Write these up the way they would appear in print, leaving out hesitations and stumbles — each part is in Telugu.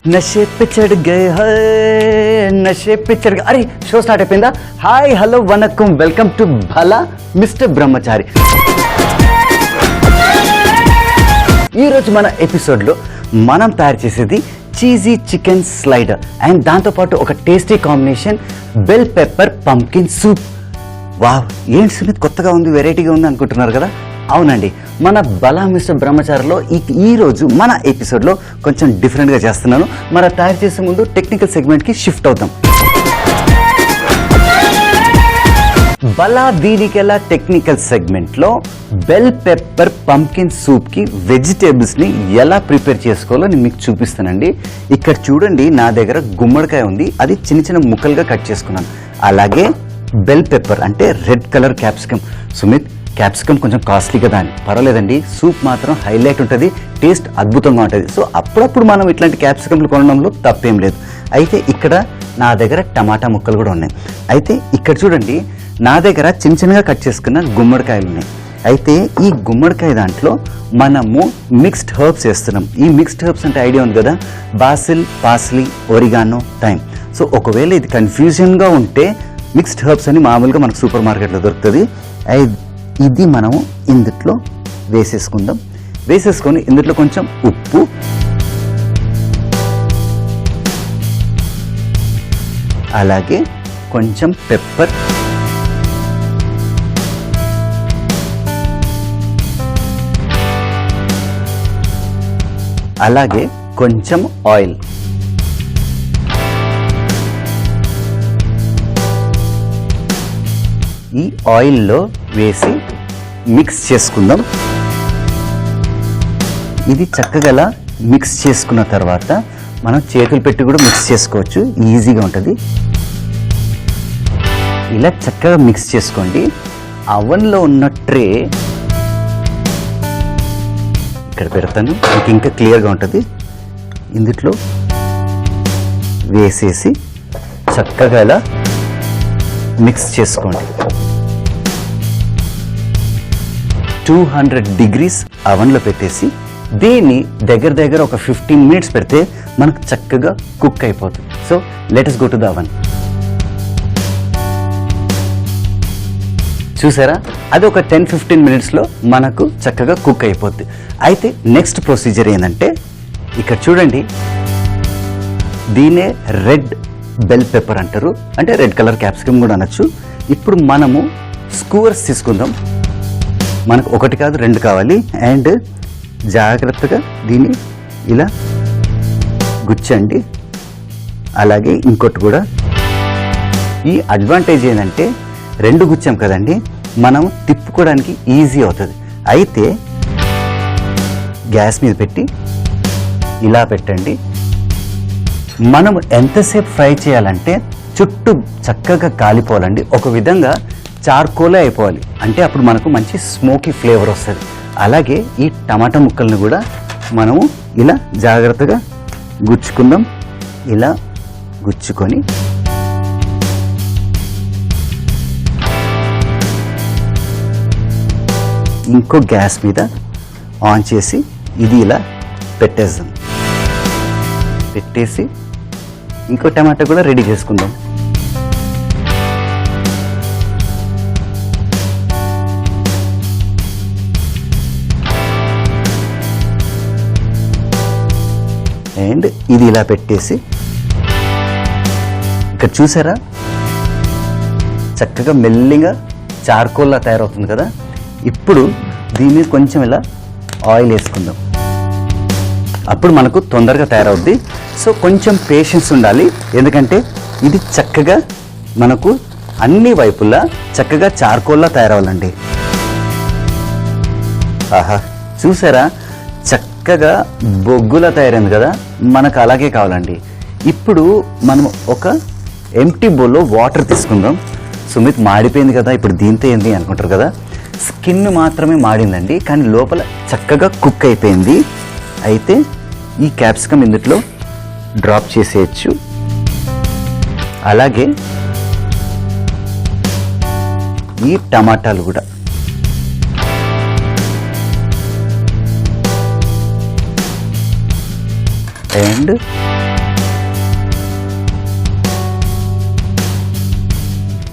నషే पे चढ़ गए है नशे पे चढ़ गए అరే షో స్టార్ట్ అయిపోయిందా hi hello vanakkam welcome to Bhala mister Brahmachari ఈరోజు మన ఎపిసోడ్లో మనం తయారు చేసేది చీజీ చికెన్ స్లైడర్ అండ్ దాంతోపాటు ఒక tasty combination bell pepper pumpkin soup wow ఏంటి సుమిత్ కొత్తగా ఉంది వెరైటీగా ఉంది అనుకుంటున్నారు కదా అవునండి మన బలా మిస్టర్ బ్రహ్మచారిలో ఈ రోజు మన ఎపిసోడ్లో కొంచెం డిఫరెంట్గా చేస్తున్నాను మరి తయారు చేసే ముందు టెక్నికల్ సెగ్మెంట్కి షిఫ్ట్ అవుతాం బలా దీనికెలా టెక్నికల్ సెగ్మెంట్లో బెల్ పెప్పర్ పంకిన్ సూప్కి వెజిటేబుల్స్ని ఎలా ప్రిపేర్ చేసుకోవాలో నేను మీకు చూపిస్తానండి ఇక్కడ చూడండి నా దగ్గర గుమ్మడికాయ ఉంది అది చిన్న చిన్న ముక్కలుగా కట్ చేసుకున్నాను అలాగే బెల్ పెప్పర్ అంటే red colour capsicum Sumit capsicum కొంచెం కాస్ట్లీ కదా అని పర్వాలేదండి సూప్ మాత్రం హైలైట్ ఉంటుంది టేస్ట్ అద్భుతంగా ఉంటుంది సో అప్పుడప్పుడు మనం ఇట్లాంటి క్యాప్సికమ్లు కొనడంలో తప్పేం లేదు అయితే ఇక్కడ నా దగ్గర టమాటా ముక్కలు కూడా ఉన్నాయి అయితే ఇక్కడ చూడండి నా దగ్గర చిన్న చిన్నగా కట్ చేసుకున్న గుమ్మడికాయలు ఉన్నాయి అయితే ఈ గుమ్మడికాయ దాంట్లో మనము మిక్స్డ్ హర్బ్స్ వేస్తున్నాం ఈ మిక్స్డ్ హర్బ్స్ అంటే ఐడియా ఉంది కదా basil parsley oregano thyme so ఒకవేళ ఇది కన్ఫ్యూజన్గా ఉంటే మిక్స్డ్ హర్బ్స్ అని మామూలుగా మనకు సూపర్ మార్కెట్లో దొరుకుతుంది ఇది మనము ఇందుట్లో వేసేసుకొని ఇందులో కొంచెం ఉప్పు అలాగే కొంచెం పెప్పర్ అలాగే కొంచెం ఆయిల్ ఈ ఆయిల్లో వేసి మిక్స్ చేసుకుందాం ఇది చక్కగా మిక్స్ చేసుకున్న తర్వాత మనం చేతులు పెట్టి కూడా మిక్స్ చేసుకోవచ్చు ఈజీగా ఉంటుంది ఇలా చక్కగా మిక్స్ చేసుకోండి అవన్లో ఉన్న ట్రే ఇక్కడ పెడతాను మీకు ఇంకా క్లియర్గా ఉంటుంది ఇందులో వేసేసి చక్కగా ఇలా మిక్స్ చేసుకోండి 200 degrees అవన్లో పెట్టేసి దీన్ని దగ్గర ఒక 15 minutes పెడితే మనకు చక్కగా కుక్ అయిపోతుంది so let us go to the oven చూసారా అది ఒక 10-15 minutesలో మనకు చక్కగా కుక్ అయిపోద్ది అయితే నెక్స్ట్ ప్రొసీజర్ ఏంటంటే ఇక్కడ చూడండి దీనే రెడ్ బెల్ పెప్పర్ అంటారు అంటే రెడ్ కలర్ క్యాప్సికమ్ కూడా అనొచ్చు ఇప్పుడు మనము స్కూవర్స్ తీసుకుందాం మనకు ఒకటి కాదు రెండు కావాలి అండ్ జాగ్రత్తగా దీన్ని ఇలా గుచ్చండి అలాగే ఇంకోటి కూడా ఈ అడ్వాంటేజ్ ఏంటంటే రెండు గుచ్చాం కదండి మనం తిప్పుకోవడానికి ఈజీ అవుతుంది అయితే గ్యాస్ మీద పెట్టి ఇలా పెట్టండి మనం ఎంతసేపు ఫ్రై చేయాలంటే చుట్టూ చక్కగా కాలిపోవాలండి ఒక విధంగా చార్కోలే అయిపోవాలి అంటే అప్పుడు మనకు మంచి స్మోకీ ఫ్లేవర్ వస్తుంది అలాగే ఈ టమాటా ముక్కల్ని కూడా మనము ఇలా జాగ్రత్తగా గుచ్చుకుందాం ఇలా గుచ్చుకొని ఇంకో గ్యాస్ మీద ఆన్ చేసి ఇది ఇలా పెట్టేద్దాం పెట్టేసి ఇంకో టమాటా కూడా రెడీ చేసుకుందాం అండ్ ఇది ఇలా పెట్టేసి ఇక్కడ చూసారా చక్కగా మెల్లిగా చార్కోల్లా తయారవుతుంది కదా ఇప్పుడు దీన్ని కొంచెం ఇలా ఆయిల్ వేసుకుందాం అప్పుడు మనకు తొందరగా తయారవుద్ది సో కొంచెం పేషెన్స్ ఉండాలి ఎందుకంటే ఇది చక్కగా మనకు అన్ని వైపులా చక్కగా చార్కోల్లా తయారవ్వాలండి ఆహా చూసారా చక్కగా బొగ్గులా తయారైంది కదా మనకు అలాగే కావాలండి ఇప్పుడు మనం ఒక ఎంప్టీ బౌల్లో వాటర్ తీసుకుందాం సుమిత్ మాడిపోయింది కదా ఇప్పుడు దీంతో ఏంది అనుకుంటారు కదా స్కిన్ మాత్రమే మాడిందండి కానీ లోపల చక్కగా కుక్ అయిపోయింది అయితే ఈ క్యాప్సికమ్ ఇందులో డ్రాప్ చేసేయచ్చు అలాగే ఈ టమాటాలు కూడా and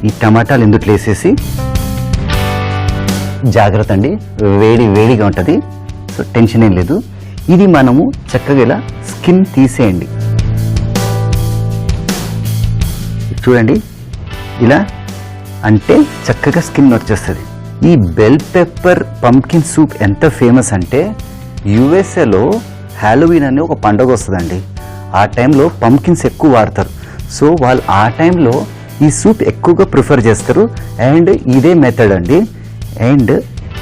ఈ టమాటాలు ఇందుట్లో వేసేసి, జాగ్రత్త అండి, వేడిగా ఉంటుంది, సో టెన్షన్ ఏం లేదు. ఇది మనము చక్కగా ఇలా స్కిన్ తీసేయండి. చూడండి, ఇలా అంటే చక్కగా స్కిన్ వచ్చేస్తుంది. ఈ బెల్ పెప్పర్ పంకిన్ సూప్ ఎంత ఫేమస్ అంటే యుఎస్ఏలో హ్యాలోవీన్ అనే ఒక పండుగ వస్తుందండి. ఆ టైంలో పంకిన్స్ ఎక్కువ వాడతారు. సో వాళ్ళు ఆ టైంలో ఈ సూప్ ఎక్కువగా ప్రిఫర్ చేస్తారు. అండ్ ఇదే మెథడ్ అండి. అండ్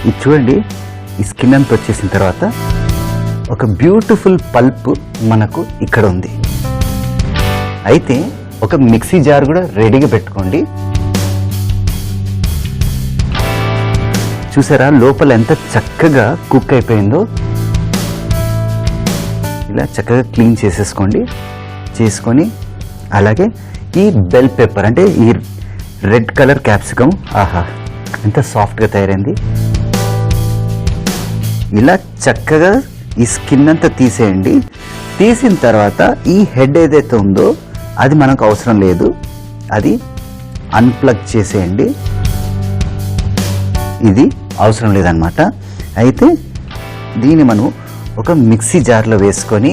ఇది చూడండి, ఈ స్కిన్ అంతా వచ్చేసిన తర్వాత ఒక బ్యూటిఫుల్ పల్ప్ మనకు ఇక్కడ ఉంది. అయితే ఒక మిక్సీ జార్ కూడా రెడీగా పెట్టుకోండి. చూసారా లోపల ఎంత చక్కగా కుక్ అయిపోయిందో. ఇలా చక్కగా క్లీన్ చేసుకొని అలాగే ఈ బెల్ పెప్పర్ అంటే ఈ రెడ్ కలర్ క్యాప్సికమ్, ఆహా ఎంత సాఫ్ట్గా తయారైంది. ఇలా చక్కగా ఈ స్కిన్ అంతా తీసేయండి. తీసిన తర్వాత ఈ హెడ్ ఏదైతే ఉందో అది మనకు అవసరం లేదు, అది అన్ప్లగ్ చేసేయండి. ఇది అవసరం లేదనమాట. అయితే దీన్ని మనం ఒక మిక్సీ జార్లో వేసుకొని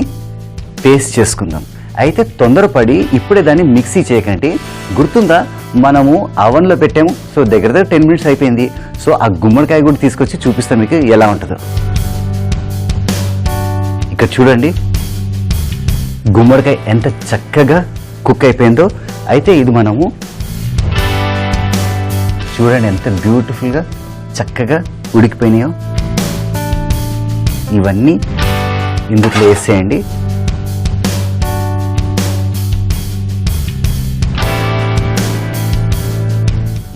పేస్ట్ చేసుకుందాం. అయితే తొందరపడి ఇప్పుడే దాన్ని మిక్సీ చేయకండి. గుర్తుందా, మనము అవన్లో పెట్టాము. సో దగ్గర 10 minutes అయిపోయింది. సో ఆ గుమ్మడికాయ కూడా తీసుకొచ్చి చూపిస్తాను మీకు ఎలా ఉంటుందో. ఇక్కడ చూడండి, గుమ్మడికాయ ఎంత చక్కగా కుక్ అయిపోయిందో. అయితే ఇది మనము చూడండి ఎంత బ్యూటిఫుల్గా చక్కగా ఉడికిపోయినాయో. ఇవన్నీ ఇందులో వేసేయండి.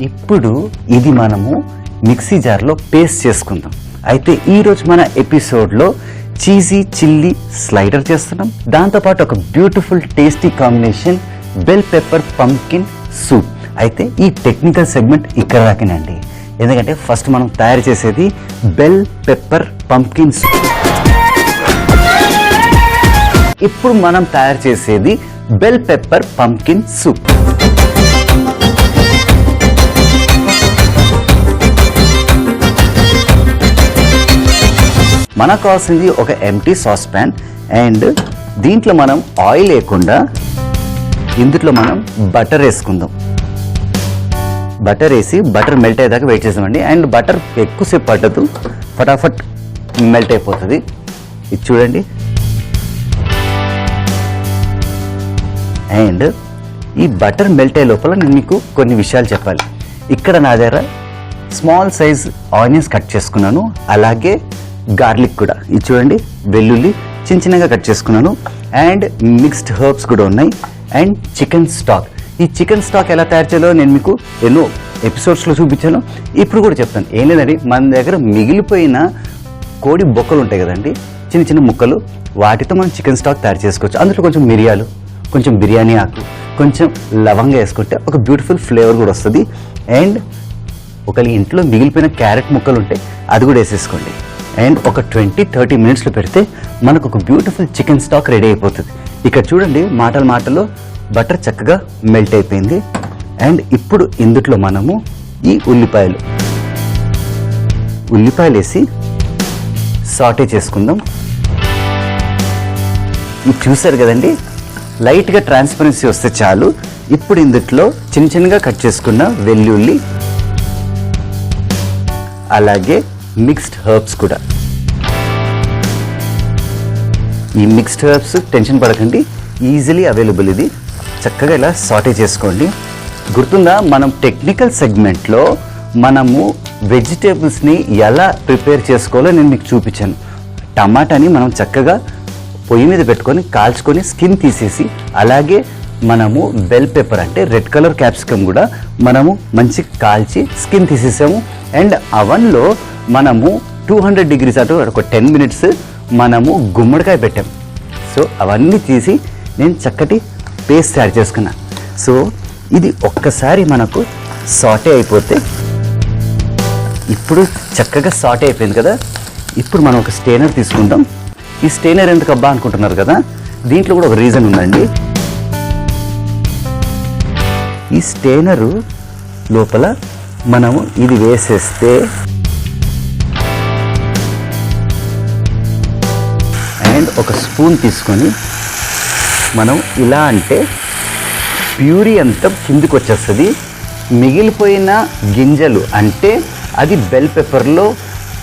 ఇప్పుడు ఇది మనము మిక్సీ జార్లో పేస్ట్ చేసుకుందాం. అయితే ఈరోజు మన ఎపిసోడ్లో చీజీ చిల్లీ స్లైడర్ చేస్తున్నాం. దాంతోపాటు ఒక beautiful tasty combination bell pepper pumpkin soup. అయితే ఈ టెక్నికల్ సెగ్మెంట్ ఇక్కడ దాకేనండి. ఎందుకంటే ఫస్ట్ మనం తయారు చేసేది బెల్ పెప్పర్ పంకిన్ సూప్. ఇప్పుడు మనం తయారు చేసేది బెల్ పెప్పర్ పంకిన్ సూప్. మనకు కావాల్సింది ఒక ఎంటీ సాస్ ప్యాన్. అండ్ దీంట్లో మనం ఆయిల్ వేయకుండా ఇందులో మనం బటర్ వేసుకుందాం. బటర్ వేసి బటర్ మెల్ట్ అయ్యేదాకా వెయిట్ చేసామండి. అండ్ బటర్ ఎక్కువసేపు పట్టదు, ఫటాఫట్ మెల్ట్ అయిపోతుంది. ఇది చూడండి. అండ్ ఈ బటర్ మెల్ట్ అయ్యే లోపల నేను మీకు కొన్ని విషయాలు చెప్పాలి. ఇక్కడ నా దగ్గర స్మాల్ సైజ్ ఆనియన్స్ కట్ చేసుకున్నాను, అలాగే గార్లిక్ కూడా. ఇది చూడండి, వెల్లుల్లి చిన్నగా కట్ చేసుకున్నాను. అండ్ మిక్స్డ్ హర్బ్స్ కూడా ఉన్నాయి. And chicken stock. ఈ చికెన్ స్టాక్ ఎలా తయారు చేయాలో నేను మీకు ఎన్నో ఎపిసోడ్స్లో చూపించాను, ఇప్పుడు కూడా చెప్తాను. ఏం లేదండి, మన దగ్గర మిగిలిపోయిన కోడి బొక్కలు ఉంటాయి కదండి, చిన్న ముక్కలు, వాటితో మనం చికెన్ స్టాక్ తయారు చేసుకోవచ్చు. అందులో కొంచెం మిరియాలు, కొంచెం బిర్యానీ ఆకు, కొంచెం లవంగా వేసుకుంటే ఒక బ్యూటిఫుల్ ఫ్లేవర్ కూడా వస్తుంది. అండ్ ఒకరి ఇంట్లో మిగిలిపోయిన క్యారెట్ ముక్కలు ఉంటే అది కూడా వేసేసుకోండి. అండ్ ఒక 20-30 minutesలో పెడితే మనకు ఒక బ్యూటిఫుల్ చికెన్ స్టాక్ రెడీ అయిపోతుంది. ఇక్కడ చూడండి, మాటల్లో బటర్ చక్కగా మెల్ట్ అయిపోయింది. అండ్ ఇప్పుడు ఇందులో మనము ఈ ఉల్లిపాయలు వేసి సాటే చేసుకుందాం. ఇది చూసారు కదండి, లైట్గా ట్రాన్స్పరెన్సీ వస్తే చాలు. ఇప్పుడు ఇందులో చిన్నగా కట్ చేసుకున్న వెల్లుల్లి, అలాగే మిక్స్డ్ హర్బ్స్ కూడా. ఈ మిక్స్డ్ హర్బ్స్ టెన్షన్ పడకండి, ఈజీలీ అవైలబుల్. ఇది చక్కగా ఇలా సాటే చేసుకోండి. గుర్తుందా, మనం టెక్నికల్ సెగ్మెంట్లో మనము వెజిటేబుల్స్ని ఎలా ప్రిపేర్ చేసుకోవాలో నేను మీకు చూపించాను. టమాటాని మనం చక్కగా పొయ్యి మీద పెట్టుకొని కాల్చుకొని స్కిన్ తీసేసి, అలాగే మనము బెల్ పెప్పర్ అంటే రెడ్ కలర్ క్యాప్సికమ్ కూడా మనము మంచి కాల్చి స్కిన్ తీసేసాము. అండ్ అవన్లో మనము 200 degrees అటు ఒక 10 minutes మనము గుమ్మడికాయ పెట్టాము. సో అవన్నీ తీసి నేను చక్కటి పేస్ట్ తయారు చేసుకున్నా. సో ఇది ఒక్కసారి మనకు సాటే అయిపోతే, ఇప్పుడు చక్కగా సాటే అయిపోయింది కదా. ఇప్పుడు మనం ఒక స్టెయినర్ తీసుకుంటాం. ఈ స్టెయినర్ ఎందుకు అబ్బా అనుకుంటున్నారు కదా, దీంట్లో కూడా ఒక రీజన్ ఉందండి. ఈ స్టెయినరు లోపల మనము ఇది వేసేస్తే అండ్ ఒక స్పూన్ తీసుకొని మనం ఇలా అంటే ప్యూరీ అంతా కిందికి వచ్చేస్తుంది. మిగిలిపోయిన గింజలు అంటే అది బెల్ పెప్పర్లో,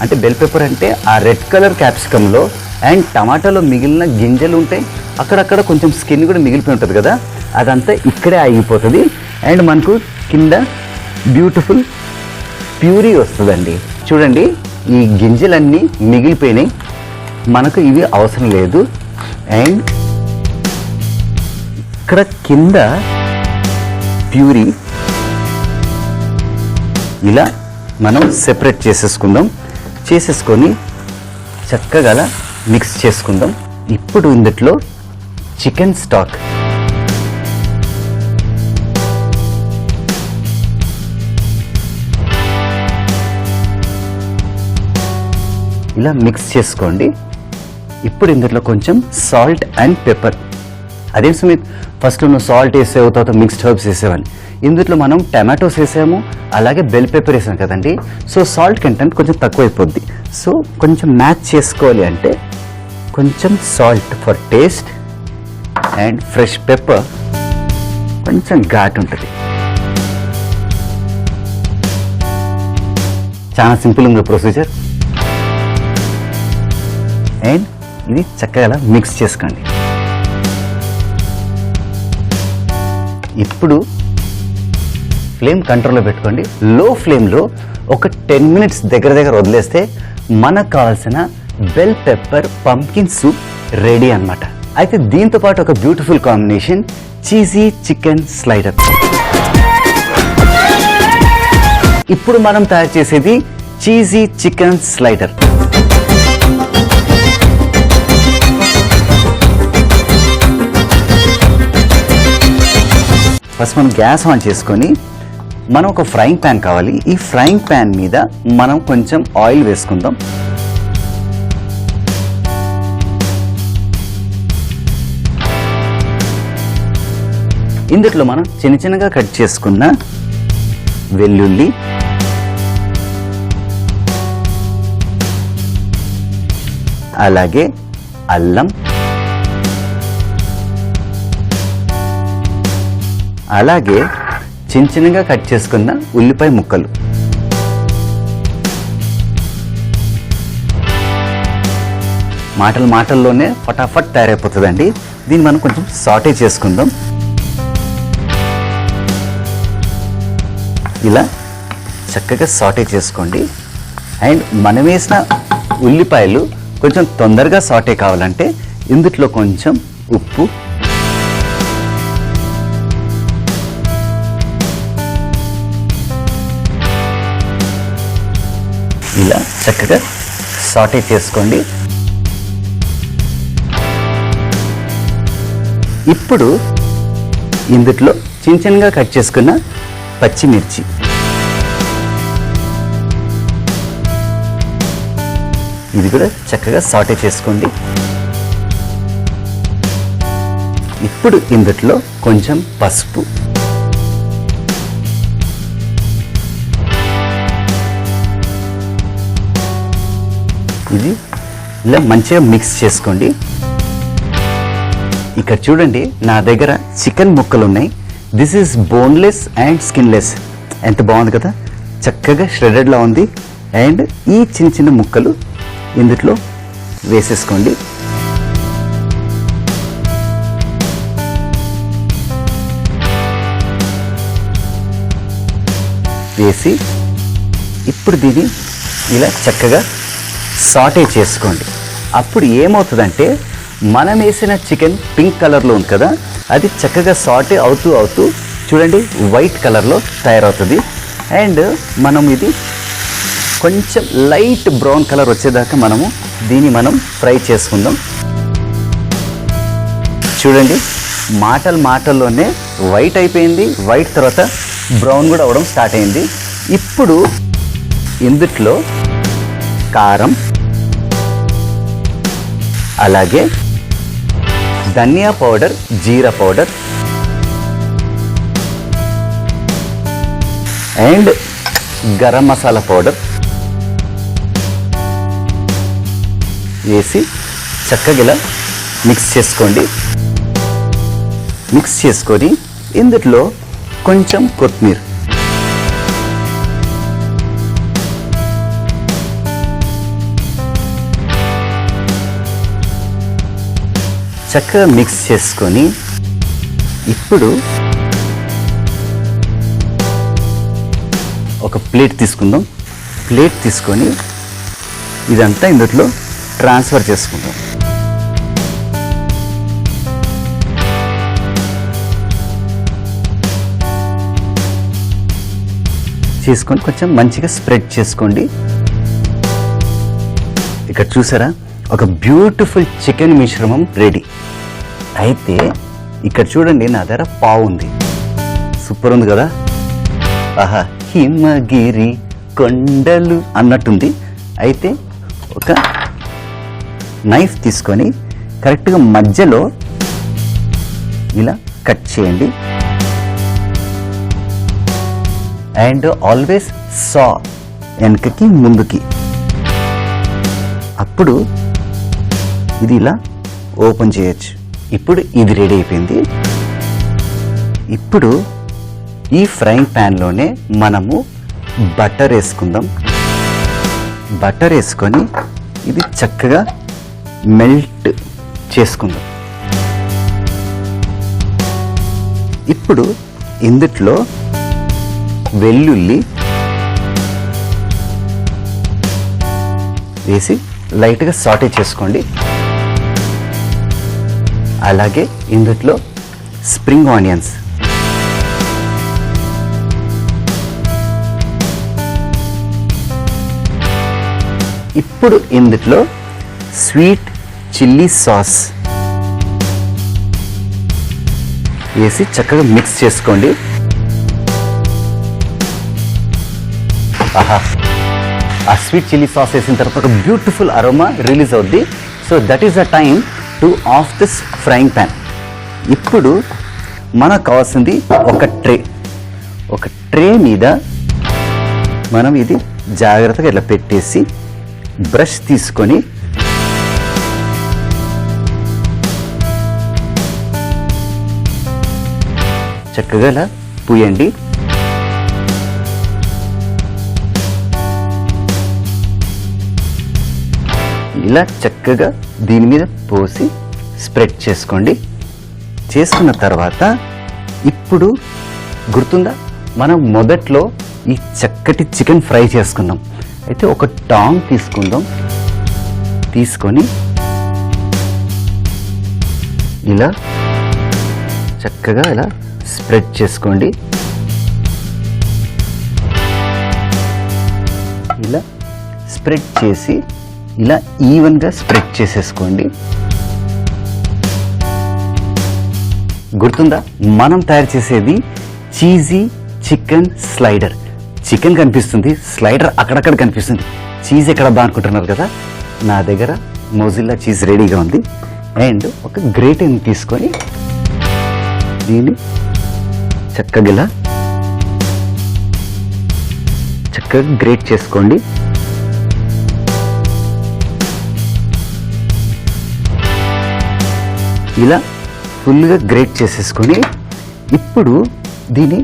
అంటే బెల్ పెప్పర్ అంటే ఆ రెడ్ కలర్ క్యాప్సికంలో అండ్ టమాటాలో మిగిలిన గింజలు ఉంటాయి, అక్కడక్కడ కొంచెం స్కిన్ కూడా మిగిలిపోయి ఉంటుంది కదా, అదంతా ఇక్కడే ఆగిపోతుంది. అండ్ మనకు కింద బ్యూటిఫుల్ ప్యూరీ వస్తుందండి. చూడండి, ఈ గింజలన్నీ మిగిలిపోయినాయి, మనకు ఇవి అవసరం లేదు. అండ్ ఇక్కడ కింద ప్యూరీ ఇలా మనం సెపరేట్ చేసేసుకొని చక్కగా మిక్స్ చేసుకుందాం. ఇప్పుడు ఇందులో చికెన్ స్టాక్ ఇలా మిక్స్ చేసుకోండి. ఇప్పుడు ఇందులో కొంచెం సాల్ట్ అండ్ పెప్పర్. అదే సుమిత్, ఫస్ట్ నువ్వు సాల్ట్ వేసావు, తర్వాత మిక్స్డ్ హర్బ్స్ వేసేవని. ఇందులో మనం టమాటోస్ వేసాము, అలాగే బెల్ పెప్పర్ వేసాం కదండి. సో సాల్ట్ కంటెంట్ కొంచెం తక్కువ అయిపోద్ది. సో కొంచెం మ్యాచ్ చేసుకోవాలి అంటే కొంచెం salt for taste and fresh pepper కొంచెం ఘాటు ఉంటుంది. చాలా సింపుల్ ఉంది ప్రొసీజర్. అండ్ ఇది చక్కగా మిక్స్ చేసుకోండి. ఇప్పుడు ఫ్లేమ్ కంట్రోల్లో పెట్టుకోండి. లో ఫ్లేమ్లో ఒక 10 minutes దగ్గర వదిలేస్తే మనకు కావాల్సిన bell pepper pumpkin soup ready అన్నమాట. అయితే దీంతో పాటు ఒక beautiful combination cheesy chicken slider. ఇప్పుడు మనం తయారు చేసేది చీజీ చికెన్ స్లైడర్. ఫస్ట్ మనం గ్యాస్ ఆన్ చేసుకొని మనం ఒక ఫ్రైయింగ్ ప్యాన్ కావాలి. ఈ ఫ్రైయింగ్ ప్యాన్ మీద మనం కొంచెం ఆయిల్ వేసుకుందాం. ఇందులో మనం చిన్నగా కట్ చేసుకున్న వెల్లుల్లి, అలాగే అల్లం, అలాగే చిన్నగా కట్ చేసుకున్న ఉల్లిపాయ ముక్కలు, మాటల్లోనే ఫటాఫట్ తయారైపోతుందండి. దీన్ని మనం కొంచెం సాటే చేసుకుందాం. ఇలా చక్కగా సాటే చేసుకోండి. అండ్ మనం వేసిన ఉల్లిపాయలు కొంచెం తొందరగా సాటే కావాలంటే ఇందులో కొంచెం ఉప్పు, ఇలా చక్కగా సాటే చేసుకోండి. ఇప్పుడు ఇందులో చిన్నగా కట్ చేసుకున్న పచ్చిమిర్చి, ఇది కూడా చక్కగా సాటే చేసుకోండి. ఇప్పుడు ఇందులో కొంచెం పసుపు, ఇది ఇలా మంచిగా మిక్స్ చేసుకోండి. ఇక్కడ చూడండి, నా దగ్గర చికెన్ ముక్కలు ఉన్నాయి. This is boneless and skinless. ఎంత బాగుంది కదా, చక్కగా ష్రెడెడ్లా ఉంది. అండ్ ఈ చిన్న ముక్కలు ఇందులో వేసేసుకోండి. వేసి ఇప్పుడు దీన్ని ఇలా చక్కగా సాటే చేసుకోండి. అప్పుడు ఏమవుతుందంటే మనం వేసిన చికెన్ పింక్ కలర్లో ఉంది కదా, అది చక్కగా సాటే అవుతూ చూడండి వైట్ కలర్లో తయారవుతుంది. అండ్ మనం ఇది కొంచెం లైట్ బ్రౌన్ కలర్ వచ్చేదాకా మనం ఫ్రై చేసుకుందాం. చూడండి, మాటల్లోనే వైట్ అయిపోయింది. వైట్ తర్వాత బ్రౌన్ కూడా అవ్వడం స్టార్ట్ అయింది. ఇప్పుడు ఇందులో కారం, అలాగే ధనియా పౌడర్, జీరా powder, and garam masala powder వేసి చక్కగా ఇలా మిక్స్ చేసుకోండి. మిక్స్ చేసుకొని ఇందులో కొంచెం కొత్తిమీర, చక్కగా మిక్స్ చేసుకొని ఇప్పుడు ఒక ప్లేట్ తీసుకుందాం. ప్లేట్ తీసుకొని ఇదంతా ఇందులో ట్రాన్స్ఫర్ చేసుకుందాం. చేసుకొని కొంచెం మంచిగా స్ప్రెడ్ చేసుకోండి. ఇక్కడ చూసారా, ఒక బ్యూటిఫుల్ చికెన్ మిశ్రమం రెడీ. అయితే ఇక్కడ చూడండి, నా దగ్గర పావు ఉంది. సూపర్ ఉంది కదా. ఆహా, హిమగిరి కొండలు అన్నట్టుంది. అయితే ఒక నైఫ్ తీసుకొని కరెక్ట్గా మధ్యలో ఇలా కట్ చేయండి. అండ్ ఆల్వేస్ సా వెనకకి ముందుకి. అప్పుడు ఇది ఇలా ఓపెన్ చేయొచ్చు. ఇప్పుడు ఇది రెడీ అయిపోయింది. ఇప్పుడు ఈ ఫ్రైయింగ్ ప్యాన్లోనే మనము బటర్ వేసుకుందాం. బటర్ వేసుకొని ఇది చక్కగా మెల్ట్ చేసుకుందాం. ఇప్పుడు ఇందులో వెల్లుల్లి వేసి లైట్గా సాటే చేసుకోండి. అలాగే ఇందులో స్ప్రింగ్ ఆనియన్స్, ఇప్పుడు ఇందులో స్వీట్ చిల్లీ సాస్ వేసి చక్కగా మిక్స్ చేసుకోండి. ఆహా, ఆ స్వీట్ చిల్లీ సాస్ వేసిన తర్వాత ఒక బ్యూటిఫుల్ అరోమా రిలీజ్ అవుద్ది. So that is the time to of this frying pan. ఇప్పుడు మనకు కావాల్సింది ఒక ట్రే. ఒక ట్రే మీద మనం ఇది జాగ్రత్తగా ఇలా పెట్టేసి బ్రష్ తీసుకొని చక్కగా ఇలా పూయండి. ఇలా చక్కగా దీని మీద పోసి స్ప్రెడ్ చేసుకోండి. చేసుకున్న తర్వాత ఇప్పుడు గుర్తుందా, మనం మొదట్లో ఈ చక్కటి చికెన్ ఫ్రై చేసుకున్నాం. అయితే ఒక టాంగ్ తీసుకుందాం. తీసుకొని ఇలా చక్కగా ఇలా స్ప్రెడ్ చేసుకోండి. ఇలా స్ప్రెడ్ చేసి ఇలా ఈవెన్గా స్ప్రెడ్ చేసేసుకోండి. గుర్తుందా, మనం తయారు చేసేది చీజీ చికెన్ స్లైడర్. చికెన్ కనిపిస్తుంది, స్లైడర్ అక్కడక్కడ కనిపిస్తుంది. చీజ్ ఎక్కడ బా అనుకుంటున్నారు కదా, నా దగ్గర మోజిల్లా చీజ్ రెడీగా ఉంది. అండ్ ఒక గ్రేటింగ్ తీసుకొని దీన్ని చక్కగా గ్రేట్ చేసుకోండి. ఇలా ఫుల్గా గ్రేట్ చేసేసుకొని ఇప్పుడు దీన్ని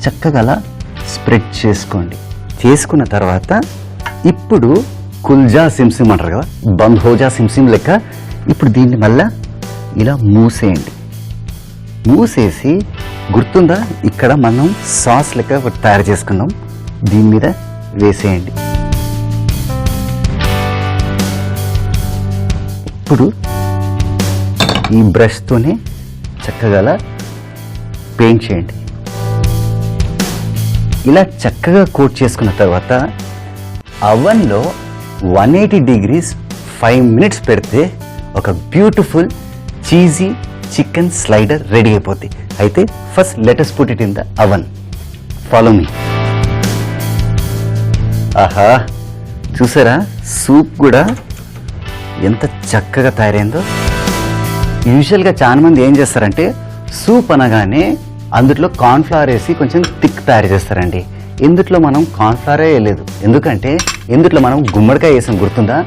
చక్కగా స్ప్రెడ్ చేసుకోండి. చేసుకున్న తర్వాత ఇప్పుడు కుల్జా సిమ్సిమ్ అంటారు కదా, బంద్ హోజా సిమ్సిమ్ లెక్క ఇప్పుడు దీన్ని మళ్ళా ఇలా మూసేయండి. మూసేసి గుర్తుందా, ఇక్కడ మనం సాస్ లెక్క ఒకటి తయారు చేసుకున్నాం, దీని మీద వేసేయండి. ఇప్పుడు ఈ బ్రష్తోనే చక్కగా పెయింట్ చేయండి. ఇలా చక్కగా కోట్ చేసుకున్న తర్వాత అవన్లో 180 degrees 5 minutes పెడితే ఒక beautiful cheesy chicken slider ready అయిపోద్ది. అయితే first let's put it in the oven. Follow me. ఆహా, చూసారా సూప్ కూడా ఎంత చక్కగా తయారైందో. యూజువల్గా చాలా మంది ఏం చేస్తారంటే సూప్ అనగానే అందులో కార్న్ఫ్లవర్ వేసి కొంచెం థిక్ తయారు చేస్తారండి. ఇందుట్లో మనం కార్న్ఫ్లవరే వేయలేదు, ఎందుకంటే ఇందుట్లో మనం గుమ్మడికాయ వేసాం, గుర్తుందా?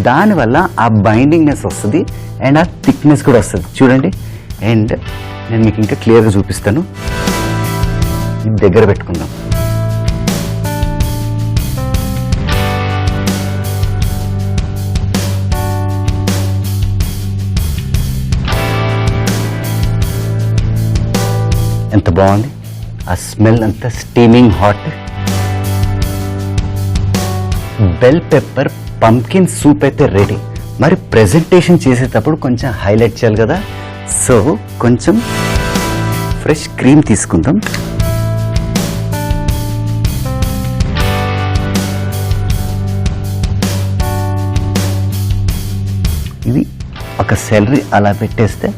దానివల్ల ఆ బైండింగ్నెస్ వస్తుంది అండ్ ఆ థిక్నెస్ కూడా వస్తుంది. చూడండి, అండ్ నేను మీకు ఇంకా క్లియర్గా చూపిస్తాను. దగ్గర పెట్టుకుందాం. ఎంత బాగుంది ఆ స్మెల్, అంతా steaming hot. Bell pepper pumpkin soup అయితే రెడీ. మరి ప్రెజెంటేషన్ చేసేటప్పుడు కొంచెం హైలైట్ చేయాలి కదా, సో కొంచెం ఫ్రెష్ క్రీమ్ తీసుకుందాం. ఇది ఒక సెలరీ అలా పెట్టేస్తే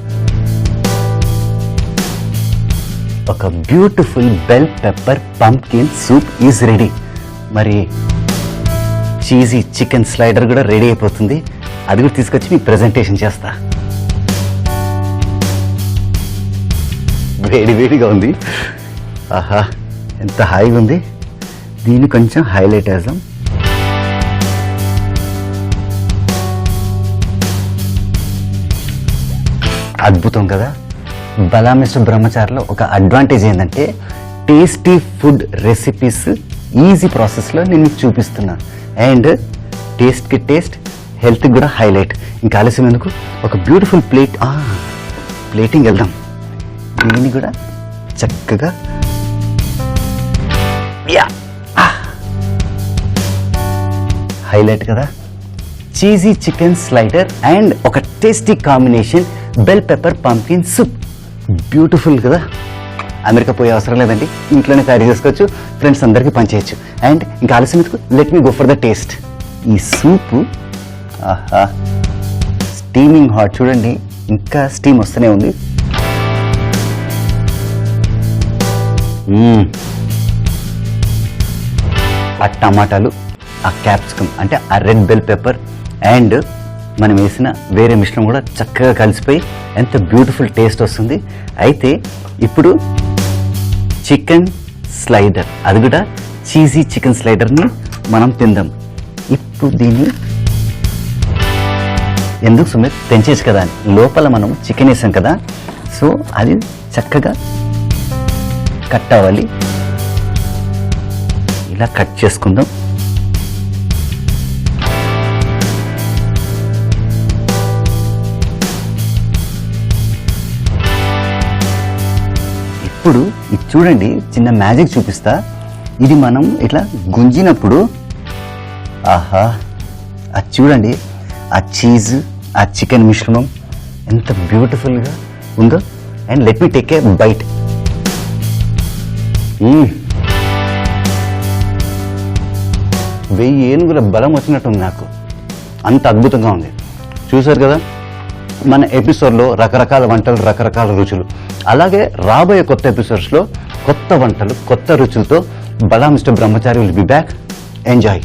ఒక beautiful bell pepper pumpkin soup is ready. మరి చీజీ చికెన్ స్లైడర్ కూడా రెడీ అయిపోతుంది. అది కూడా తీసుకొచ్చి మీకు ప్రెజెంటేషన్ చేస్తా. వేడి వేడిగా ఉంది. ఆహా, ఎంత హాయిగా ఉంది. దీన్ని కొంచెం హైలైట్ వేద్దాం. అద్భుతం కదా. బలా మిస్టర్ బ్రహ్మచారిలో ఒక అడ్వాంటేజ్ ఏంటంటే టేస్టీ ఫుడ్ రెసిపీస్ ఈజీ ప్రాసెస్లో నేను మీకు చూపిస్తున్నా. అండ్ టేస్ట్కి టేస్ట్, హెల్త్కి కూడా హైలైట్. ఇంకా ఆలస్యం ఎందుకు, ఒక బ్యూటిఫుల్ ప్లేటింగ్ వెళ్దాం. దీన్ని కూడా చక్కగా హైలైట్ కదా. చీజీ చికెన్ స్లైడర్ అండ్ ఒక tasty combination bell pepper pumpkin soup. Beautiful కదా. అమెరికా పోయే అవసరం లేదండి, ఇంట్లోనే తయారు చేసుకోవచ్చు, ఫ్రెండ్స్ అందరికీ పనిచేయచ్చు. అండ్ ఇంకా ఆలస్యం ఎందుకు, let me go for the taste. ఈ సూపు ఆహా, స్టీమింగ్ హాట్. చూడండి, ఇంకా స్టీమ్ వస్తూనే ఉంది. ఆ టమాటాలు, ఆ క్యాప్సికమ్ అంటే ఆ రెడ్ బెల్ పెప్పర్ అండ్ మనం వేసిన వేరే మిశ్రమం కూడా చక్కగా కలిసిపోయి ఎంత బ్యూటిఫుల్ టేస్ట్ వస్తుంది. అయితే ఇప్పుడు చికెన్ స్లైడర్, అది కూడా చీజీ చికెన్ స్లైడర్ని మనం తిందాం. ఇప్పుడు దీన్ని ఎందుకు సుమిత్ తెంచేసి కదా అని, లోపల మనం చికెన్ వేసాం కదా, సో అది చక్కగా కట్ అవ్వాలి. ఇలా కట్ చేసుకుందాం. ఇప్పుడు ఇది చూడండి, చిన్న మ్యాజిక్ చూపిస్తా. ఇది మనం ఇట్లా గుంజినప్పుడు ఆహా, అది చూడండి, ఆ చీజ్, ఆ చికెన్ మిశ్రమం ఎంత బ్యూటిఫుల్గా ఉందో. And let me take a bite. 1000 ఏనుగుల బలం వచ్చినట్టుంది నాకు, అంత అద్భుతంగా ఉంది. చూసారు కదా, మన ఎపిసోడ్లో రకరకాల వంటలు, రకరకాల రుచులు. అలాగే రాబోయే కొత్త ఎపిసోడ్స్లో కొత్త వంటలు, కొత్త రుచులతో బలా mister Brahmachari will be back. Enjoy.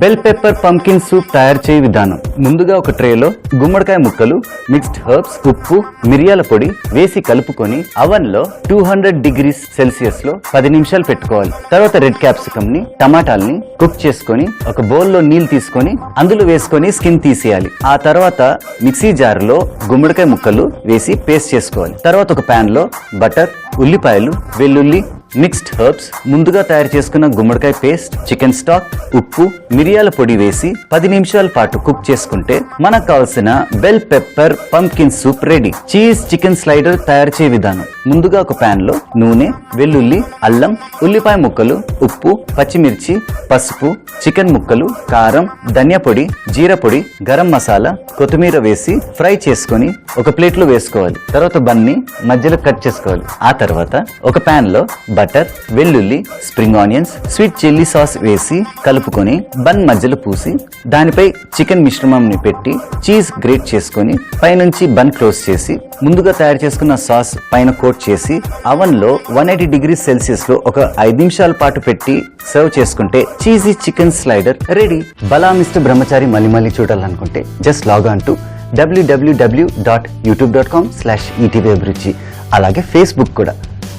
Bell pepper pumpkin soup తయారు చేయ విధానం. ముందుగా ఒక ట్రేలో గుమ్మడికాయ ముక్కలు, మిక్స్డ్ హర్బ్స్, ఉప్పు, మిరియాల పొడి వేసి కలుపుకొని అవన్ లో 200 degrees Celsius లో 10 నిమిషాలు పెట్టుకోవాలి. తర్వాత రెడ్ క్యాప్సికమ్ ని, టమాటాలని కుక్ చేసుకొని ఒక బౌల్ లో నీళ్లు తీసుకొని అందులో వేసుకొని స్కిన్ తీసేయాలి. ఆ తర్వాత మిక్సీ జార్ లో గుమ్మడికాయ ముక్కలు వేసి పేస్ట్ చేసుకోవాలి. తర్వాత ఒక పాన్ లో బటర్, ఉల్లిపాయలు, వెల్లుల్లి, మిక్స్డ్ హర్బ్స్, ముందుగా తయారు చేసుకున్న గుమ్మడికాయ పేస్ట్, చికెన్ స్టాక్, ఉప్పు, మిరియాల పొడి వేసి 10 నిమిషాల పాటు కుక్ చేసుకుంటే మనకు కావాల్సిన bell pepper pumpkin soup ready. Cheese chicken slider తయారు చేయ విధానం. ముందుగా ఒక పాన్ లో నూనె, వెల్లుల్లి, అల్లం, ఉల్లిపాయ ముక్కలు, ఉప్పు, పచ్చిమిర్చి, పసుపు, చికెన్ ముక్కలు, కారం, ధనియా పొడి, జీరా పొడి, గరం మసాలా, కొత్తిమీర వేసి ఫ్రై చేసుకొని ఒక ప్లేట్ లో వేసుకోవాలి. తర్వాత బన్ని మధ్యలో కట్ చేసుకోవాలి. ఆ తర్వాత ఒక పాన్ లో బటర్, వెల్లుల్లి, spring onions, sweet chilli sauce వేసి కలుపుకొని బన్ మధ్యలో పూసి దానిపై చికెన్ మిశ్రమంని పెట్టి చీజ్ గ్రేట్ చేసుకొని పైనుంచి బన్ క్లోజ్ చేసి ముందుగా తయారు చేసుకున్న సాస్ పైన కోట్ చేసి అవన్ లో 180 degrees Celsius లో ఒక 5 నిమిషాల పాటు పెట్టి సర్వ్ చేసుకుంటే చీజీ చికెన్ స్లైడర్ రెడీ. బలా మిస్టర్ బ్రహ్మచారి మళ్ళీ చూడాలనుకుంటే just log on to www.youtube.com/etvabruchi. అలాగే ఫేస్బుక్ కూడా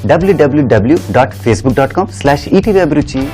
www.facebook.com/etvabhiruchi.